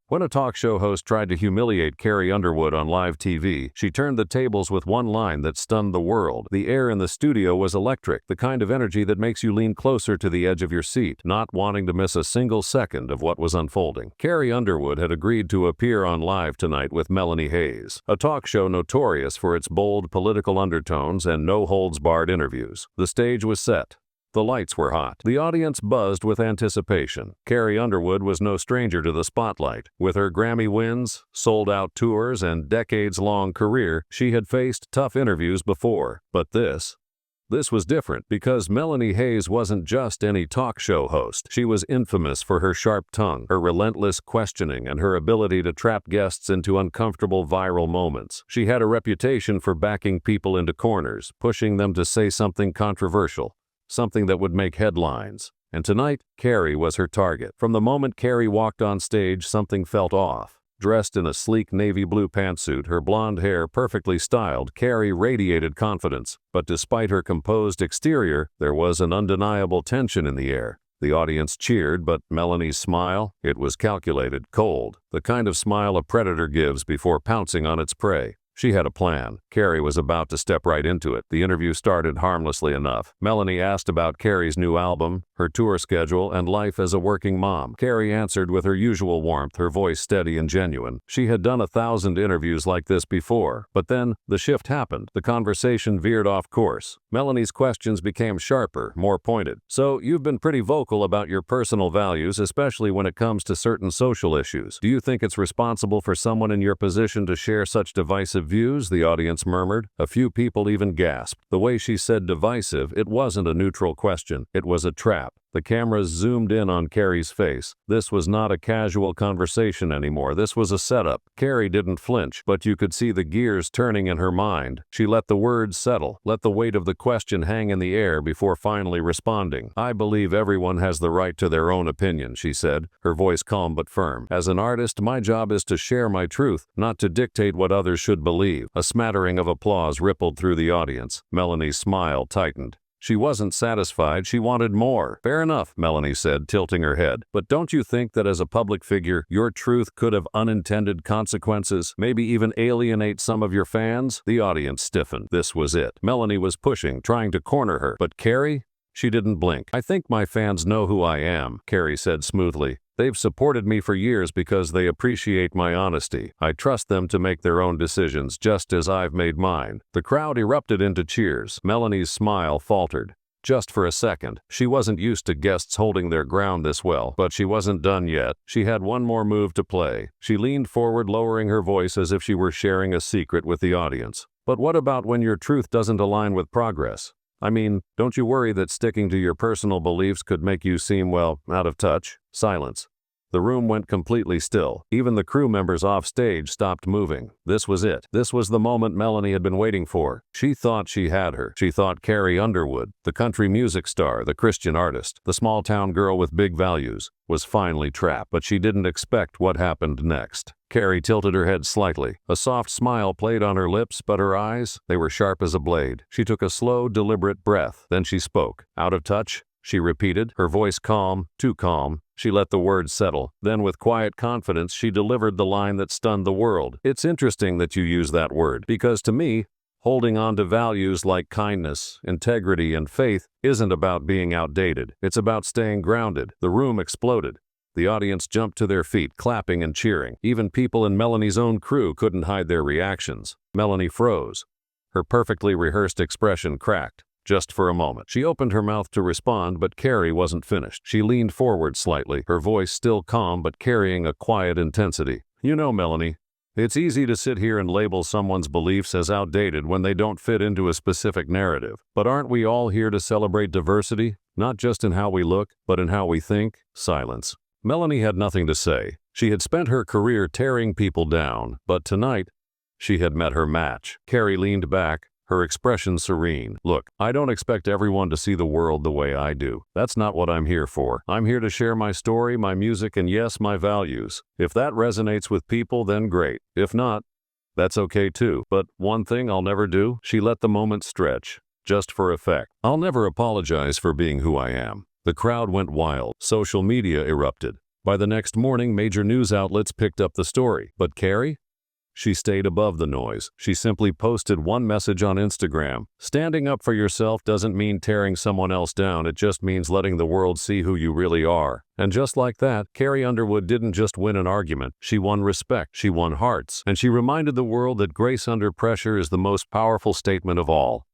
When a talk show host tried to humiliate Carrie Underwood on live TV, she turned the tables with one line that stunned the world. The air in the studio was electric, the kind of energy that makes you lean closer to the edge of your seat, not wanting to miss a single second of what was unfolding. Carrie Underwood had agreed to appear on Live Tonight with Melanie Hayes, a talk show notorious for its bold political undertones and no-holds-barred interviews. The stage was set. The lights were hot. The audience buzzed with anticipation. Carrie Underwood was no stranger to the spotlight. With her Grammy wins, sold-out tours, and decades-long career, she had faced tough interviews before. But this was different because Melanie Hayes wasn't just any talk show host. She was infamous for her sharp tongue, her relentless questioning, and her ability to trap guests into uncomfortable viral moments. She had a reputation for backing people into corners, pushing them to say something controversial, something that would make headlines. And tonight, Carrie was her target. From the moment Carrie walked on stage, something felt off. Dressed in a sleek navy blue pantsuit, her blonde hair perfectly styled, Carrie radiated confidence. But despite her composed exterior, there was an undeniable tension in the air. The audience cheered, but Melanie's smile, it was calculated, cold. The kind of smile a predator gives before pouncing on its prey. She had a plan. Carrie was about to step right into it. The interview started harmlessly enough. Melanie asked about Carrie's new album, her tour schedule, and life as a working mom. Carrie answered with her usual warmth, her voice steady and genuine. She had done 1,000 interviews like this before. But then, the shift happened. The conversation veered off course. Melanie's questions became sharper, more pointed. "So, you've been pretty vocal about your personal values, especially when it comes to certain social issues. Do you think it's responsible for someone in your position to share such divisive views?" the audience murmured. A few people even gasped. The way she said divisive, it wasn't a neutral question. It was a trap. The cameras zoomed in on Carrie's face. This was not a casual conversation anymore. This was a setup. Carrie didn't flinch, but you could see the gears turning in her mind. She let the words settle, let the weight of the question hang in the air before finally responding. "I believe everyone has the right to their own opinion," she said, her voice calm but firm. "As an artist, my job is to share my truth, not to dictate what others should believe." A smattering of applause rippled through the audience. Melanie's smile tightened. She wasn't satisfied, she wanted more. "Fair enough," Melanie said, tilting her head. "But don't you think that as a public figure, your truth could have unintended consequences, maybe even alienate some of your fans?" The audience stiffened. This was it. Melanie was pushing, trying to corner her. But Carrie? She didn't blink. "I think my fans know who I am," Carrie said smoothly. "They've supported me for years because they appreciate my honesty. I trust them to make their own decisions just as I've made mine." The crowd erupted into cheers. Melanie's smile faltered. Just for a second. She wasn't used to guests holding their ground this well, but she wasn't done yet. She had one more move to play. She leaned forward, lowering her voice as if she were sharing a secret with the audience. "But what about when your truth doesn't align with progress? I mean, don't you worry that sticking to your personal beliefs could make you seem, well, out of touch?" Silence. The room went completely still. Even the crew members off stage stopped moving. This was it. This was the moment Melanie had been waiting for. She thought she had her. She thought Carrie Underwood, the country music star, the Christian artist, the small-town girl with big values, was finally trapped. But she didn't expect what happened next. Carrie tilted her head slightly. A soft smile played on her lips, but her eyes, they were sharp as a blade. She took a slow, deliberate breath. Then she spoke. "Out of touch?" she repeated, her voice calm, too calm. She let the words settle. Then with quiet confidence, she delivered the line that stunned the world. "It's interesting that you use that word, because to me, holding on to values like kindness, integrity, and faith isn't about being outdated. It's about staying grounded." The room exploded. The audience jumped to their feet, clapping and cheering. Even people in Melanie's own crew couldn't hide their reactions. Melanie froze. Her perfectly rehearsed expression cracked. Just for a moment. She opened her mouth to respond, but Carrie wasn't finished. She leaned forward slightly, her voice still calm but carrying a quiet intensity. "You know, Melanie, it's easy to sit here and label someone's beliefs as outdated when they don't fit into a specific narrative. But aren't we all here to celebrate diversity? Not just in how we look, but in how we think?" Silence. Melanie had nothing to say. She had spent her career tearing people down, but tonight, she had met her match. Carrie leaned back, her expression serene. "Look, I don't expect everyone to see the world the way I do. That's not what I'm here for. I'm here to share my story, my music, and yes, my values. If that resonates with people, then great. If not, that's okay too. But one thing I'll never do," she let the moment stretch, just for effect. "I'll never apologize for being who I am." The crowd went wild. Social media erupted. By the next morning, major news outlets picked up the story. But Carrie? She stayed above the noise. She simply posted one message on Instagram. Standing up for yourself doesn't mean tearing someone else down, it just means letting the world see who you really are. And just like that, Carrie Underwood didn't just win an argument, she won respect, she won hearts, and she reminded the world that grace under pressure is the most powerful statement of all.